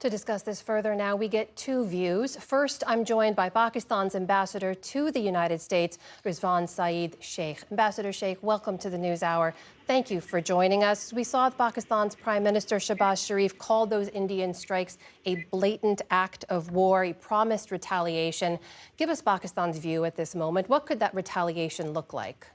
To discuss this further now, we get two views. First, I'm joined by Pakistan's ambassador to the United States, Rizwan Saeed Sheikh. Ambassador Sheikh, welcome to the NewsHour. Thank you for joining us. We saw Pakistan's Prime Minister Shehbaz Sharif called those Indian strikes a blatant act of war. He promised retaliation. Give us Pakistan's view at this moment. What could that retaliation look like?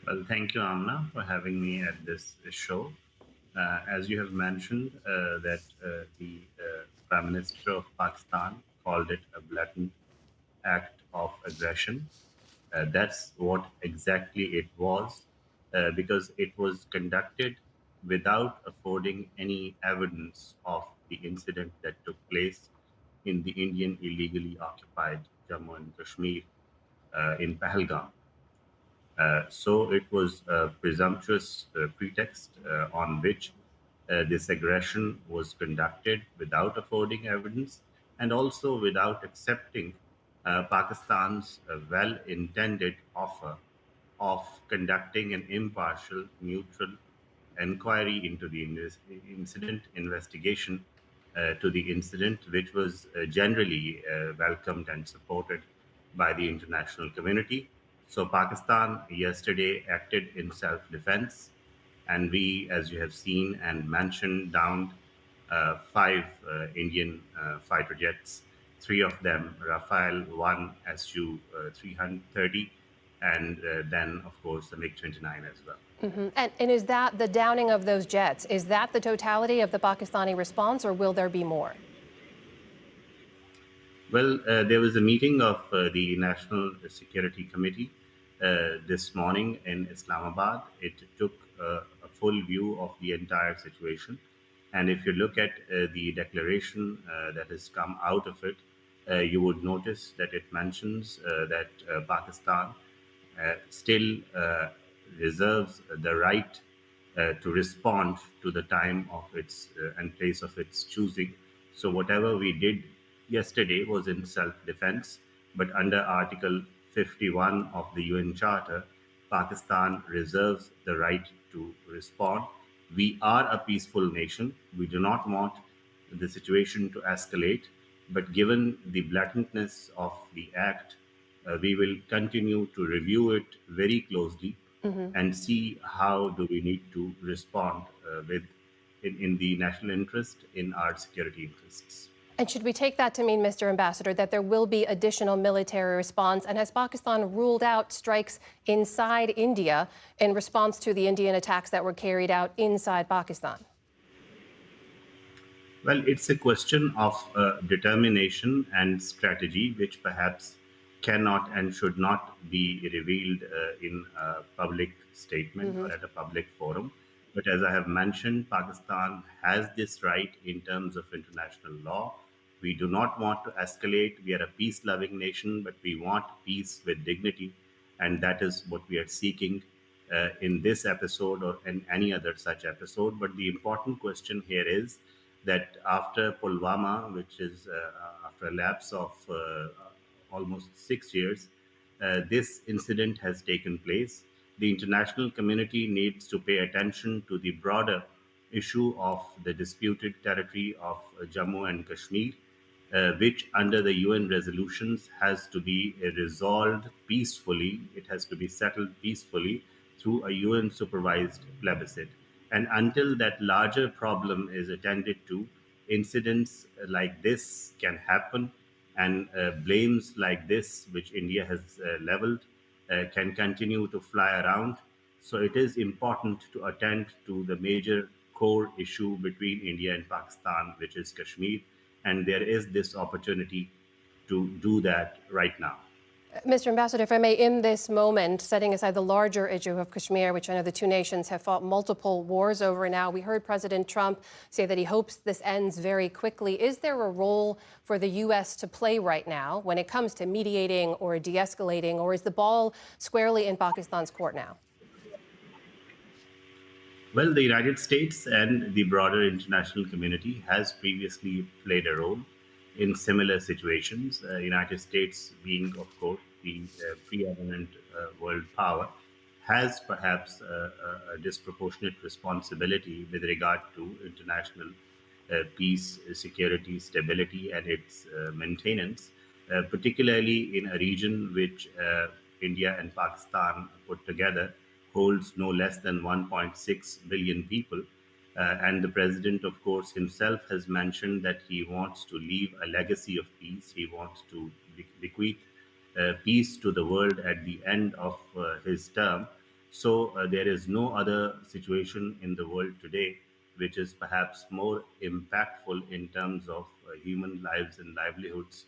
Well, thank you, Amna, for having me at this show. As you have mentioned, that the Prime Minister of Pakistan called it a blatant act of aggression. That's what exactly it was, because it was conducted without affording any evidence of the incident that took place in the Indian illegally occupied Jammu and Kashmir in Pahalgam. So it was a presumptuous pretext on which this aggression was conducted without affording evidence and also without accepting Pakistan's well intended offer of conducting an impartial, neutral inquiry into the incident, investigation to the incident, which was generally welcomed and supported by the international community. So, Pakistan yesterday acted in self defense, and we, as you have seen and mentioned, downed five Indian fighter jets, three of them Rafale, one Su 330, and then, of course, the MiG 29 as well. And is that the downing of those jets? Is that the totality of the Pakistani response, or will there be more? Well, there was a meeting of the National Security Committee this morning in Islamabad. It took a full view of the entire situation. And if you look at the declaration that has come out of it, you would notice that it mentions that Pakistan still reserves the right to respond to the time of its and place of its choosing. So whatever we did yesterday was in self-defense, but under Article 51 of the UN Charter, Pakistan reserves the right to respond. We are a peaceful nation. We do not want the situation to escalate, but given the blatantness of the act, we will continue to review it very closely and see how do we need to respond in the national interest, in our security interests. And should we take that to mean, Mr. Ambassador, that there will be additional military response? And has Pakistan ruled out strikes inside India in response to the Indian attacks that were carried out inside Pakistan? Well, it's a question of determination and strategy, which perhaps cannot and should not be revealed in a public statement or at a public forum. But as I have mentioned, Pakistan has this right in terms of international law. We do not want to escalate. We are a peace loving nation, but we want peace with dignity. And that is what we are seeking in this episode or in any other such episode. But the important question here is that after Pulwama, which is after a lapse of almost 6 years, this incident has taken place. The international community needs to pay attention to the broader issue of the disputed territory of Jammu and Kashmir, which under the UN resolutions has to be resolved peacefully. It has to be settled peacefully through a UN supervised plebiscite. And until that larger problem is attended to, incidents like this can happen, and blames like this, which India has leveled, can continue to fly around. So it is important to attend to the major core issue between India and Pakistan, which is Kashmir. And there is this opportunity to do that right now. Mr. Ambassador, if I may, in this moment, setting aside the larger issue of Kashmir, which I know the two nations have fought multiple wars over now, we heard President Trump say that he hopes this ends very quickly. Is there a role for the U.S. to play right now when it comes to mediating or de escalating, or is the ball squarely in Pakistan's court now? Well, the United States and the broader international community has previously played a role in similar situations. United States, being of course the preeminent world power, has perhaps a disproportionate responsibility with regard to international peace, security, stability, and its maintenance, particularly in a region which India and Pakistan put together holds no less than 1.6 billion people. And the president, of course, himself has mentioned that he wants to leave a legacy of peace. He wants to bequeath peace to the world at the end of his term. So there is no other situation in the world today which is perhaps more impactful in terms of human lives and livelihoods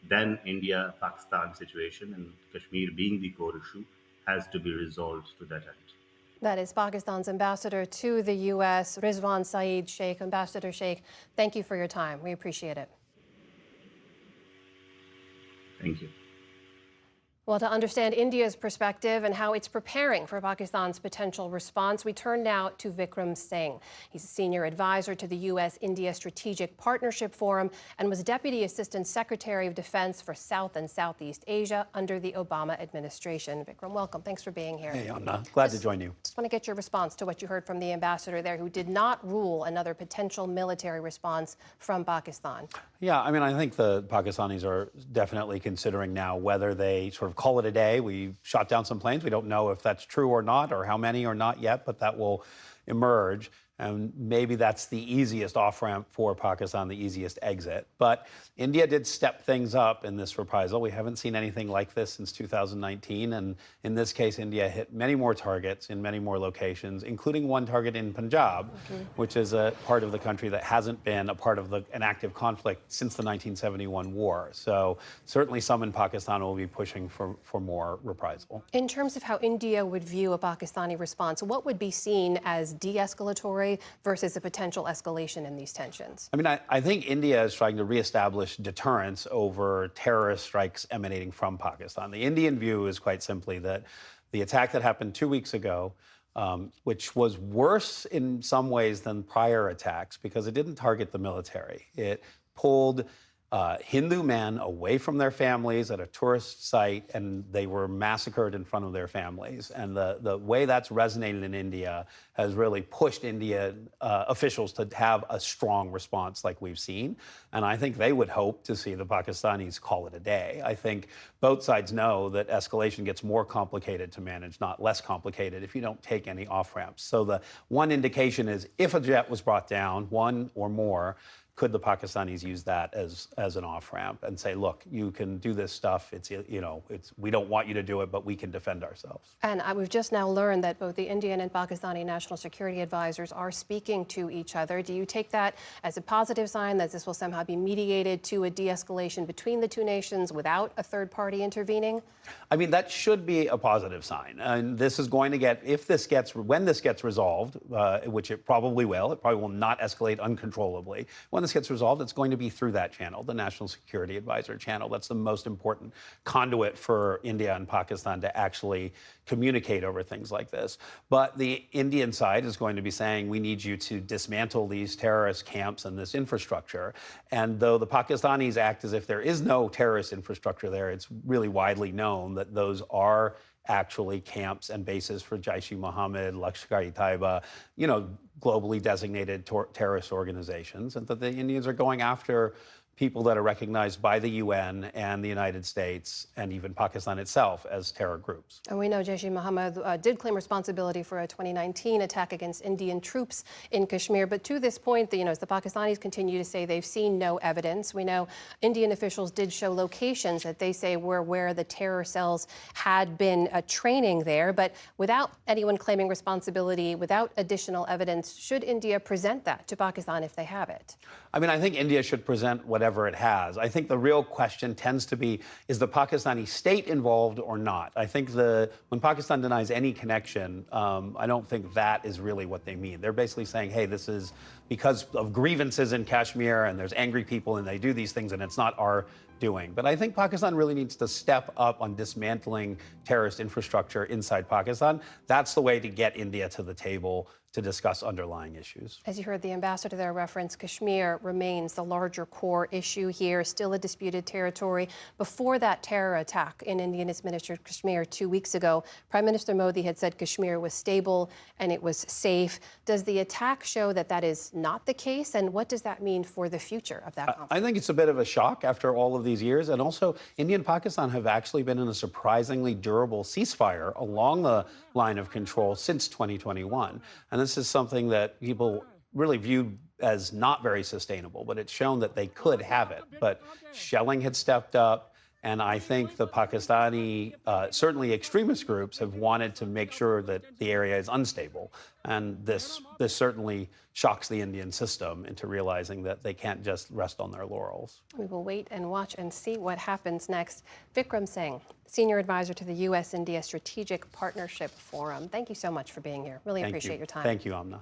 than India Pakistan situation, and Kashmir being the core issue has to be resolved to that end. That is Pakistan's ambassador to the U.S., Rizwan Saeed Sheikh. Ambassador Sheikh, thank you for your time. We appreciate it. Thank you. Well, to understand India's perspective and how it's preparing for Pakistan's potential response, we turn now to Vikram Singh. He's a senior advisor to the U.S.-India Strategic Partnership Forum and was Deputy Assistant Secretary of Defense for South and Southeast Asia under the Obama administration. Vikram, welcome. Thanks for being here. Hey, Anna. Glad to join you. Just want to get your response to what you heard from the ambassador there, who did not rule another potential military response from Pakistan. Yeah, I mean, I think the Pakistanis are definitely considering now whether they sort of call it a day. We shot down some planes. We don't know if that's true or not, or how many or not yet, but that will emerge. And maybe that's the easiest off-ramp for Pakistan, the easiest exit. But India did step things up in this reprisal. We haven't seen anything like this since 2019. And in this case, India hit many more targets in many more locations, including one target in Punjab, which is a part of the country that hasn't been a part of an active conflict since the 1971 war. So certainly some in Pakistan will be pushing for more reprisal. In terms of how India would view a Pakistani response, what would be seen as de-escalatory versus a potential escalation in these tensions? I mean, I think India is trying to reestablish deterrence over terrorist strikes emanating from Pakistan. The Indian view is quite simply that the attack that happened 2 weeks ago, which was worse in some ways than prior attacks because it didn't target the military. It pulled Hindu men away from their families at a tourist site, and they were massacred in front of their families. And the way that's resonated in India has really pushed Indian officials to have a strong response like we've seen. And I think they would hope to see the Pakistanis call it a day. I think both sides know that escalation gets more complicated to manage, not less complicated, if you don't take any off-ramps. So the one indication is if a jet was brought down, one or more, could the Pakistanis use that as an off-ramp and say, look, you can do this stuff. We don't want you to do it, but we can defend ourselves. And we've just now learned that both the Indian and Pakistani national security advisors are speaking to each other. Do you take that as a positive sign that this will somehow be mediated to a de-escalation between the two nations without a third party intervening? I mean, that should be a positive sign. And this is going to when this gets resolved, which it probably will not escalate uncontrollably. When this gets resolved, it's going to be through that channel, the National Security Advisor channel. That's the most important conduit for India and Pakistan to actually communicate over things like this. But the Indian side is going to be saying, we need you to dismantle these terrorist camps and this infrastructure. And though the Pakistanis act as if there is no terrorist infrastructure there, it's really widely known that those are actually camps and bases for Jaish-e-Mohammed, Lashkar-e-Taiba, globally designated terrorist organizations, and that the Indians are going after people that are recognized by the UN and the United States and even Pakistan itself as terror groups. And we know Jaish-e-Mohammed did claim responsibility for a 2019 attack against Indian troops in Kashmir. But to this point, as the Pakistanis continue to say they've seen no evidence, we know Indian officials did show locations that they say were where the terror cells had been training there. But without anyone claiming responsibility, without additional evidence, should India present that to Pakistan if they have it? I mean, I think India should present whatever it has. I think the real question tends to be, is the Pakistani state involved or not? I think when Pakistan denies any connection, I don't think that is really what they mean. They're basically saying, hey, this is because of grievances in Kashmir and there's angry people and they do these things and it's not our doing. But I think Pakistan really needs to step up on dismantling terrorist infrastructure inside Pakistan. That's the way to get India to the table to discuss underlying issues. As you heard the ambassador there reference, Kashmir remains the larger core issue here, still a disputed territory. Before that terror attack in Indian-administered Kashmir 2 weeks ago, Prime Minister Modi had said Kashmir was stable and it was safe. Does the attack show that that is not the case? And what does that mean for the future of that conflict? I think it's a bit of a shock after all of these years. And also, India and Pakistan have actually been in a surprisingly durable ceasefire along the line of control since 2021. And this is something that people really viewed as not very sustainable, but it's shown that they could have it. But shelling had stepped up. And I think the Pakistani, certainly extremist groups, have wanted to make sure that the area is unstable. And this certainly shocks the Indian system into realizing that they can't just rest on their laurels. We will wait and watch and see what happens next. Vikram Singh, Senior Advisor to the U.S.-India Strategic Partnership Forum. Thank you so much for being here. Really appreciate your time. Thank you, Amna.